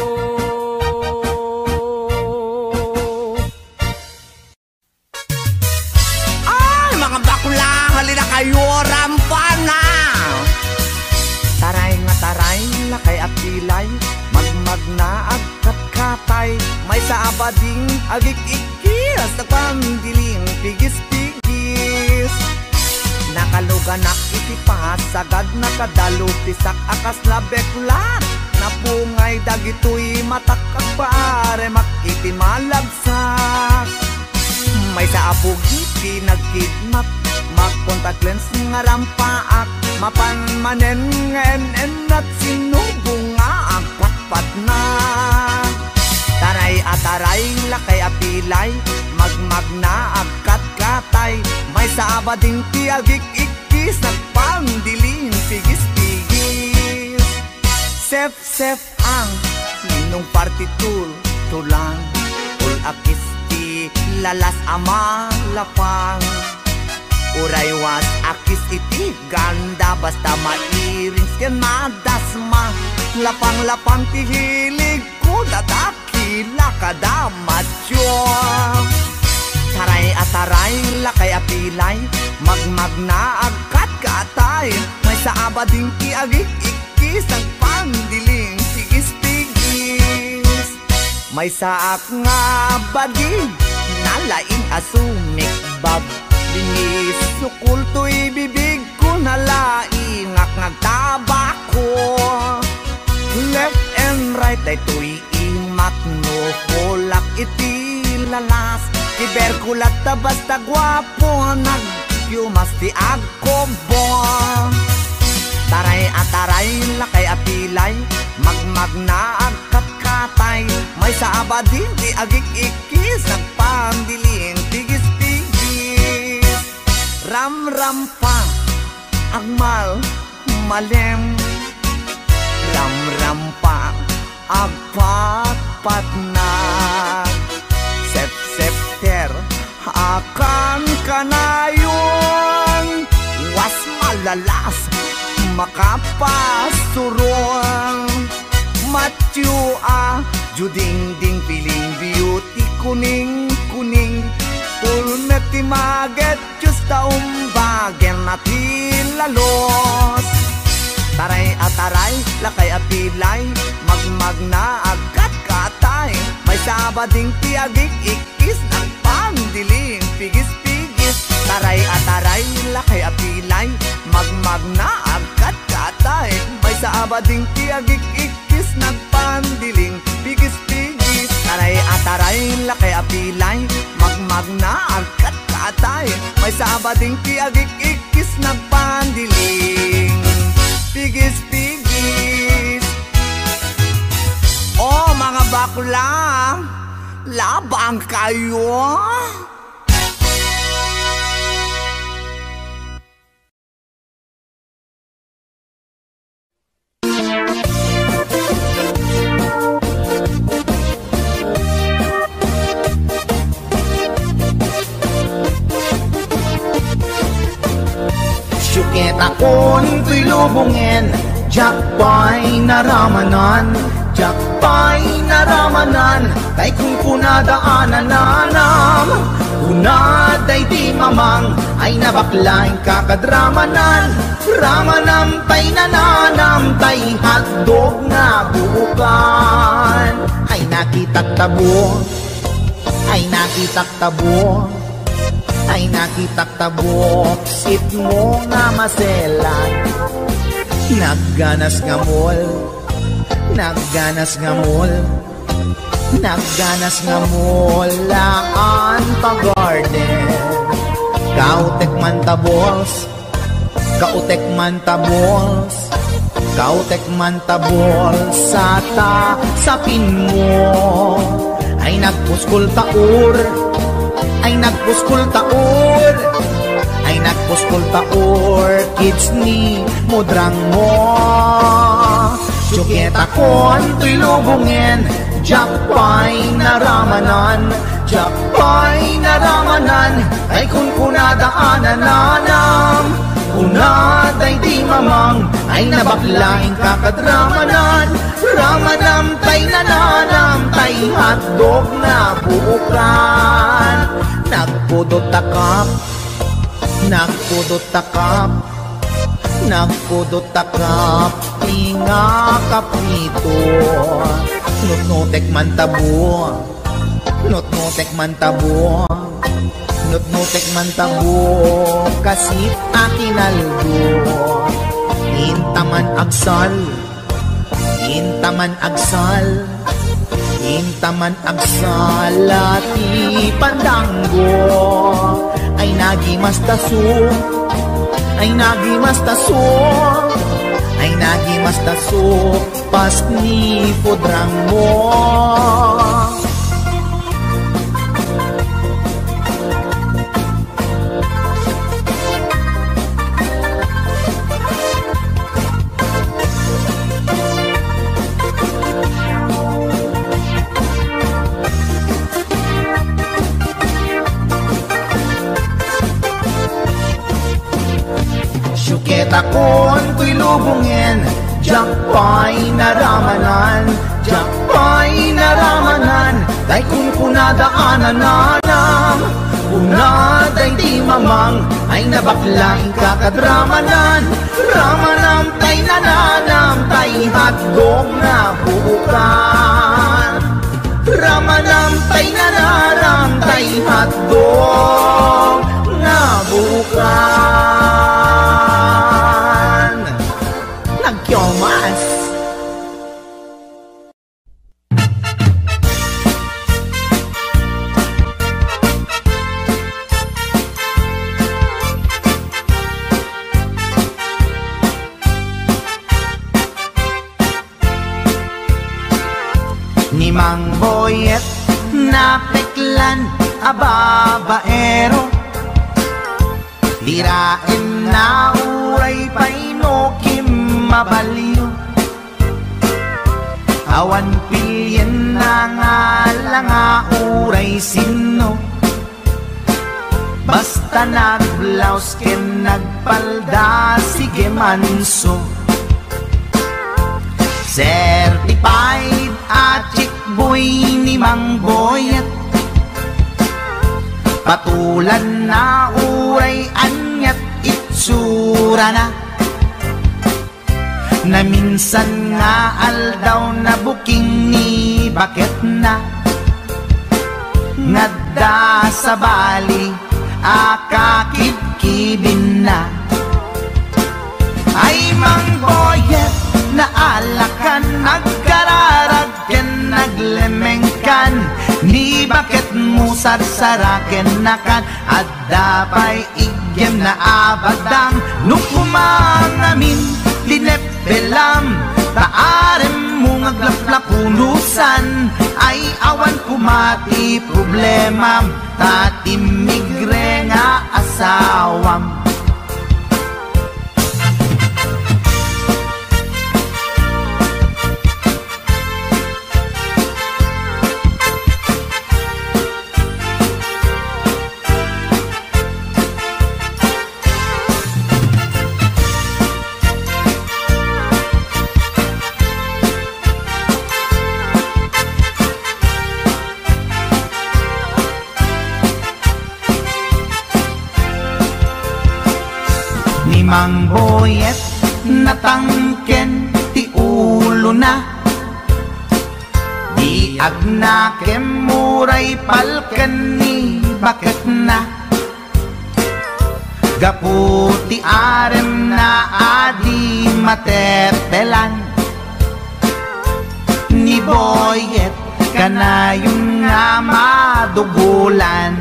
Halina kayo, rampana! Taray nga taray, lakay at pilay, magmag na agkat-katay, may sa abading agik-ikis, nagpandiling pigis-pigis. Nakaluganak iti pasagad, nakadalupisak akas na beklat, napungay dagitoy matakag paare, makiti malagsak. May sa abugi, pinagkidnap, mag-contact lens nga rampaak, mapanmanen ngenen at sinubong nga ang patpat na. Taray at taray, lakay apilay, magmag na agkat-katay, may sabading tiagik-ikis, nagpandiling pigis-pigis. Sef-sef ang ninong partitur, tulang, akis ti lalas ama lapang. Uraywas akis iti ganda, basta mairings ken madasma. Lapang-lapang ti hilig ko, dadakila kada macho. Taray at taray, lakay apilay, magmag na agkat-katay, may sa abading ti agik-ikis, ang pandiling pigis-pigis. May saak nga badi, nalaing asumik bab, binis sukul to'y bibig ko, nalaing ngagtabako. Left and right ay to'y imak no, kulak iti lalas, kiberkulat ta basta gwapo, nagyumas ti agkobo. Taray at taray, lakay apilay, magmag na agkat-katay, may sa abadin di agik-ikis, nagpandiling pigis-pigis. Ram-ram pa, agmal, malem, ram-ram pa, agpat-pat na. Sep-septer, akan kanayon, was malalas, makapasurong. Matyo juding-ding piling beauty, kuning-kuning, pulmet ti maget, just taumbagen at hilalos. Taray at taray, lakay at pilay, magmag na agkat-katay, may sabading ti agik-ikis, nagpandiling pigis-pigis. Taray at taray, lakay at pilay, magmag na agkat-katay, may sabading ti agik-ikis, nagpandiling pigis-pigis. Taray at taray, lakay at pilay, magmag na agkat-katay, may sabading ti agik-ikis, nagpandiling pigis-pigis. Oh mga bakla, labang kayo. Syukit akon to'y lubungin, jakpay naramanan, jakpay naramanan, tay kung kunadaanan nanam, kunad day di mamang ay nabaklaing kakadramanan. Ramanampay nananampay hotdog nga buukan. Ay nakitak tabo, ay nakitak tabo, ay nakitak tabo, sit mo nga maselan. Nagganas nga mall, nagganas nga mall, nagganas nga mall, laan pa garden. Kautek man tabols, kautek man tabols, kautek man tabols, sa pin mo. Ay nagpuskul taur, ay nagpuskul taur, ay nagpuskul taur, kids ni mudrang mo. Tsuketa kon to'y lubungin, jakpay naramanan, jakpay naramanan, ay kun kunadaanan nanam. Unaday di mamang ay nabaklaing kakadramanan. Ramanampay nananampay hotdog na buukan. Nagpudot takap, nagpudot takap, nagpudot takap, tinga kaprito. Nutnutek man tabo, nutnutek man tabo, nutnutek man tabo, kasit akinaldo. Intaman agsal, intaman agsal, intaman agsal, ati pandanggo. Ay nagimastaso, ay nagimastaso, ay nagimastaso, pas ni pudrang mo. Takon ko'y lubungin, jakpay naramanan, jakpay naramanan, day kun kunadaanan nanam. Unaday di mamang ay nabaklaing kakadramanan. Ramanampay nananampay hotdog na buukan. Ramanampay nananampay hotdog na buukan. Nagkyomas. Ni Mang Boyet na peklan ababaero, dirain na uray painokim mabaliw. Awan pilyen na nga lang uray sino, basta nagblaus ken nagpalda sige manso. Certified at chick boy ni Mang Boyet, patulan na uray anyat itsura na. Na minsan nga aldaw na buking ni bakit na. Ngadda sa bali akakibkibin na. Ay Mang Boyet na alakan, nagkararag ken naglemengkan, ni bakit mo sarsaraken nakan, at dapay igyem na abadang nukumangamin linepelam, taarem mo ngaglaplakunusan, ay awan kumati problema, tatimigre nga asawam. mang boyet natangken ti ulo na di agnakem muray palken ni bakit na gaputi arem na adi matepelan ni boyet kanayong nga madugulan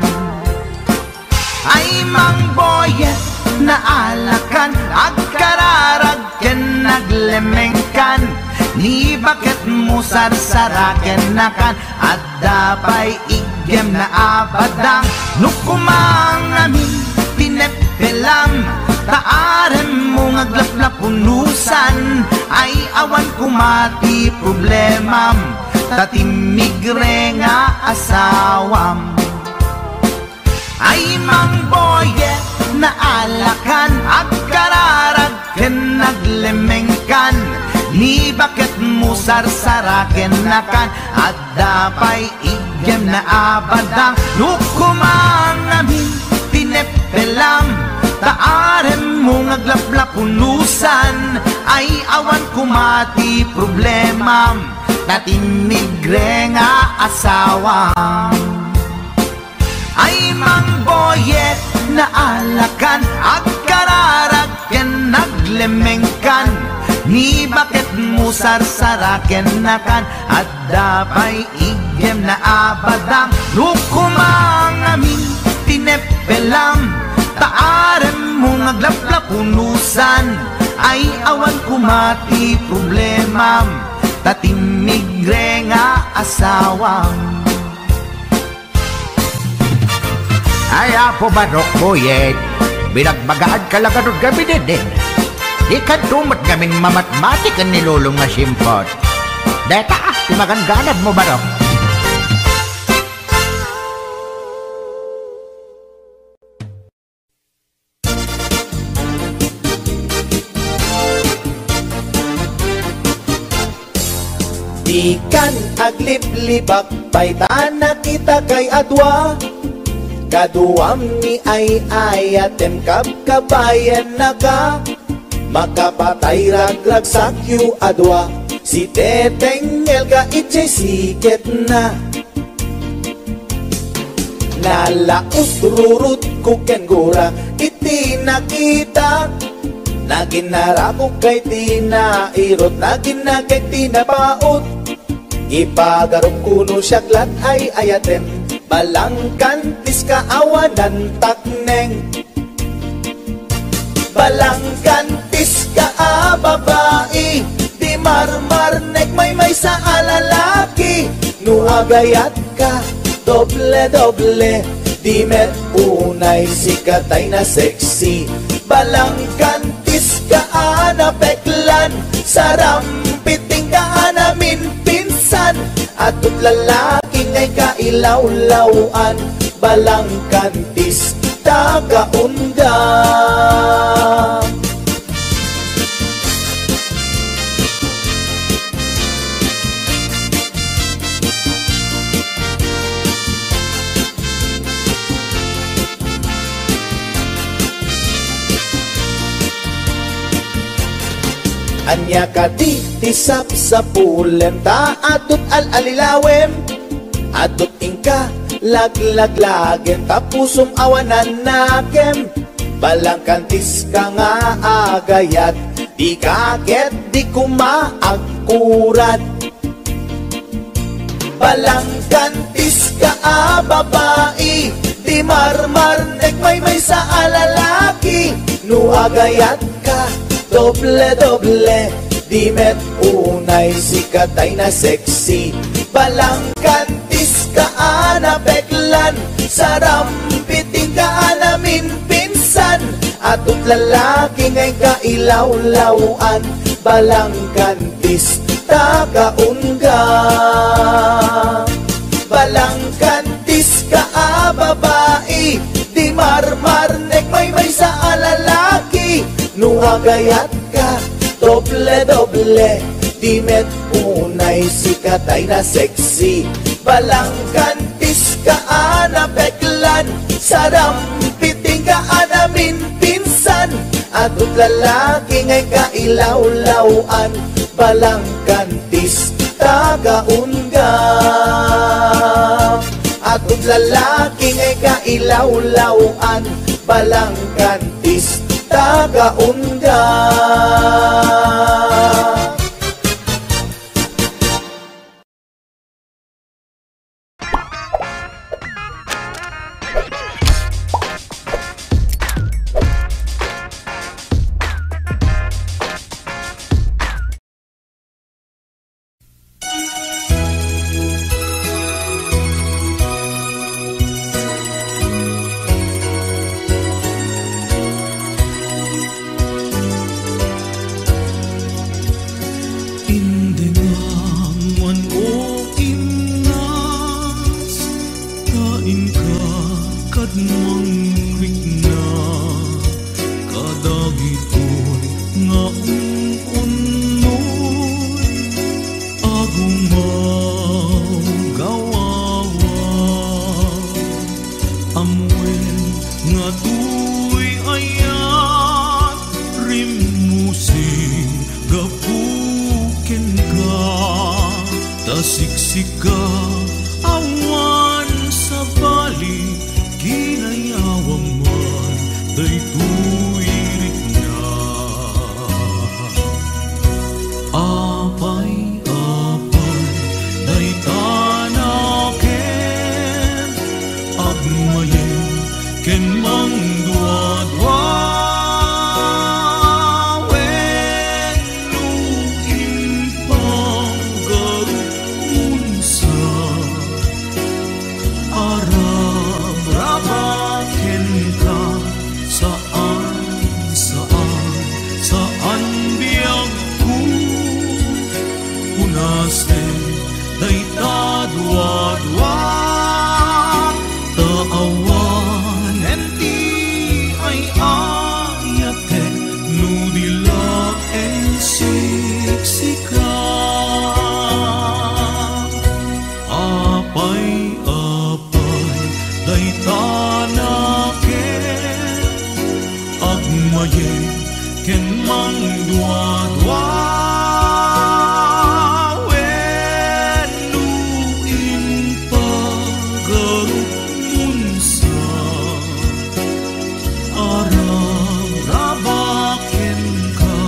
ay mang boyet na alakan agkararagken naglemengkan ni bakit mo sarsaraken nakan at dapay igem na abadang nukumang amin tinepelam taarem mo ngaglaplapunusan ay awan kumati problemam tatimigre nga asawam ay mang boyet na alakan agkararagken naglemengkan ni bakit mo sarsaraken nakan at dapay igem na abadang nukumang amin tinepelam taarem mo ngaglaplapunusan ay awan kumati problemam tatimigre nga asawam ay mang boyet na alakan agkararagken naglemengkan ni bakit mo sarsaraken nakan at dapay igem na abadang nukumang amin tinepelam taarem mo ngaglaplapunusan ay awan kumati problemam tatimigre nga asawam ay apo barok boyet binagbagaan ka lang anong gamin din di ka tumat gamin mamatmatik ang nilulong nga simpot deta timaganganad mo barok Ikan agliblibak paitana kita kay adwa kaduam ni ay ayatem kapkabayan naka makapatay ragrag sakyu adwa si tetengel ka itchay siket na nalaus rurut kukengura iti nakita naginarako kay tinairot naginagay tinapaot ipagarong kuno syaklat ay ayatem balangkantis kaawanan takneng balangkantis ka babae di marmarnek may sa alalaki nuagayat ka doble di met unay sikatay na sexy balangkantis ka anapeklan sarampiting ka anamin pinsan atut lalaki ngay kailawlawan balangkantis tagaunda anya ka di tisap sa pulen ta atut alalilawem atut ingka laglaglagen tapusum awanan nakem balangkantis ka nga agayat di kaget di kumaagkurat balangkantis ka babae di marmarnek may sa alalaki nuagayat ka doble di met unay sikatay na sexy balangkantis ka anapeklan sarampiting ka anamin pinsan atut lalaki ngay kailawlawan balangkantis tagaunga balangkantis ka babae di marmarnek may sa alalaki nuagayat ka doble di met unay sikatay na sexy balangkantis ka anapeklan sarampiting ka anamin pinsan Atot lalaki ngay kailaw-lawan, balang kantis tagaunga. Atot lalaki ngay kailaw-lawan, balang kantis tagaunga. Siksika awan sa bali, ginayawang man daytoy na. Apay-apay day tanaken, agmayen ken mangduadwa. Ken mangdua-dua wenuin pagaruk munsa arang-rabaken ka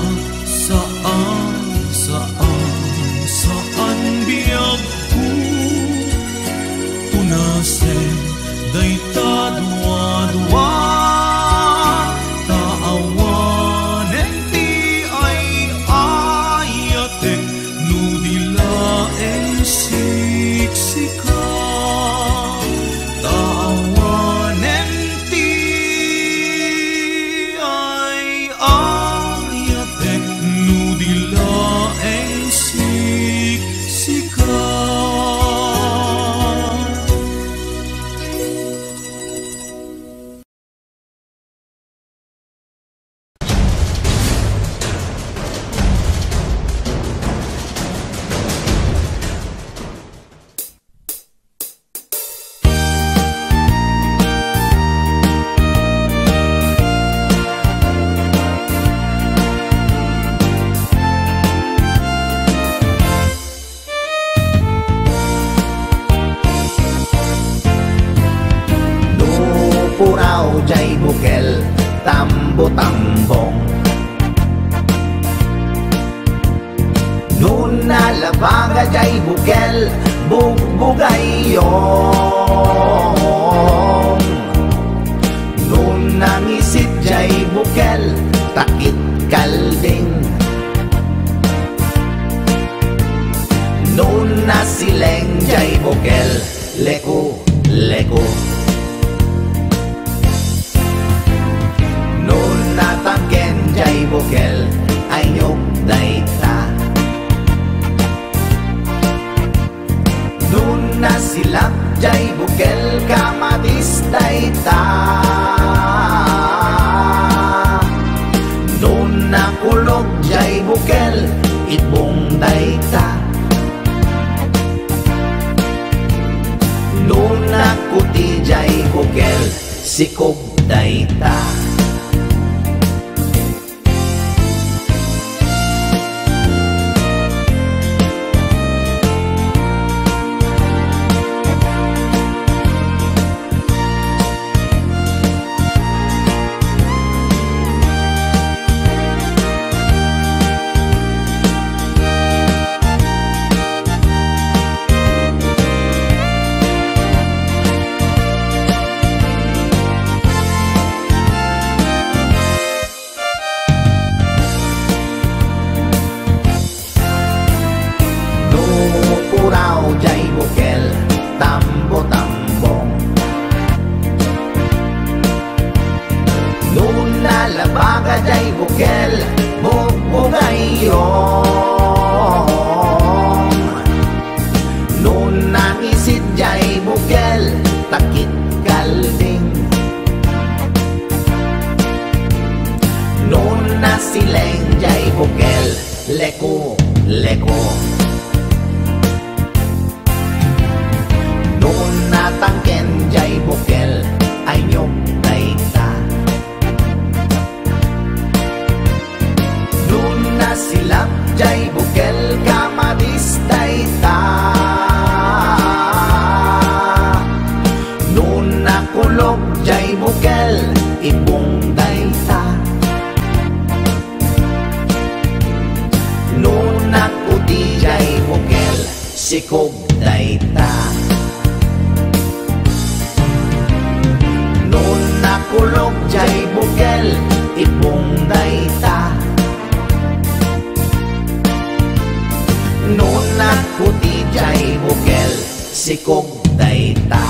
saan biyagku punasen dayta dua-dua. Puraw jay bukel, tambo-tambong. Nun nalabaga jay bukel, bugbugayong. Nun nangisit jay bukel, takit kalding. Nun nasileng jay bukel, leku-leku. Natangken jay bukel ay nyok dayta. Nun nasilap jay bukel kamadis dayta. Nun nakulog jay bukel itbong dayta. Nun nakuti jay bukel sikog dayta. Pagajay bukel bubugayong Nun nangisid jay bukel takit kalding Nun nasileng jay bukel leko leko Nun natangken jay bukel ay nyok dayta Nun nasilap jay bukel kamadis dayta Nun nakulog jay bukel ipong dayta Nun nakuti jay bukel sikog dayta Nun nakulog jay bukel ipong dayta Nun nakuti jay bukel sikog dayta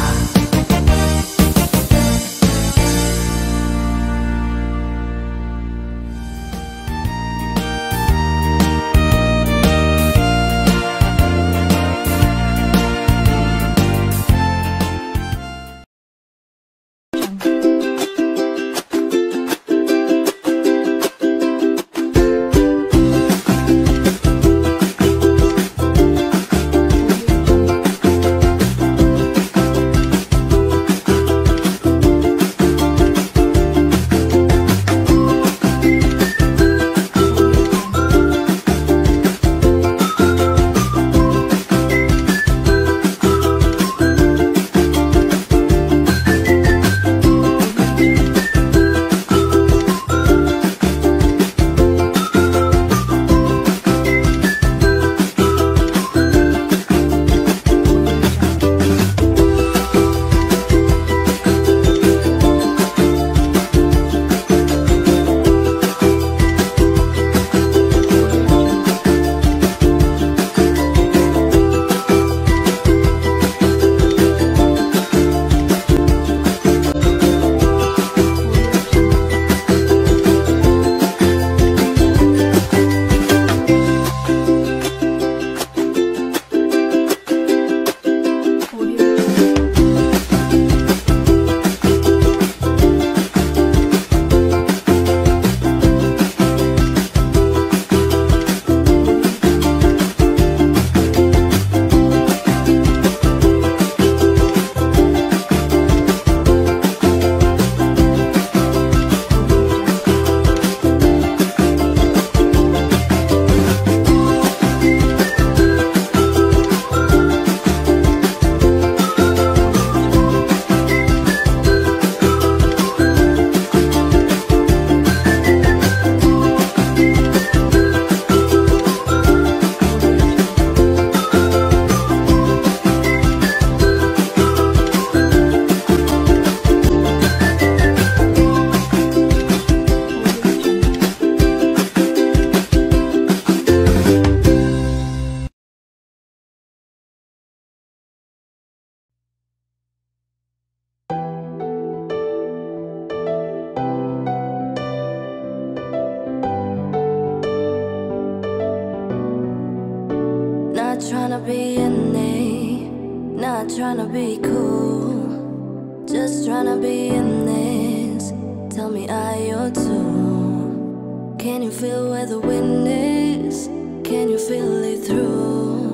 Not tryna be innate, not tryna be cool, just tryna be in this. Tell me, are you too? Can you feel where the wind is? Can you feel it through?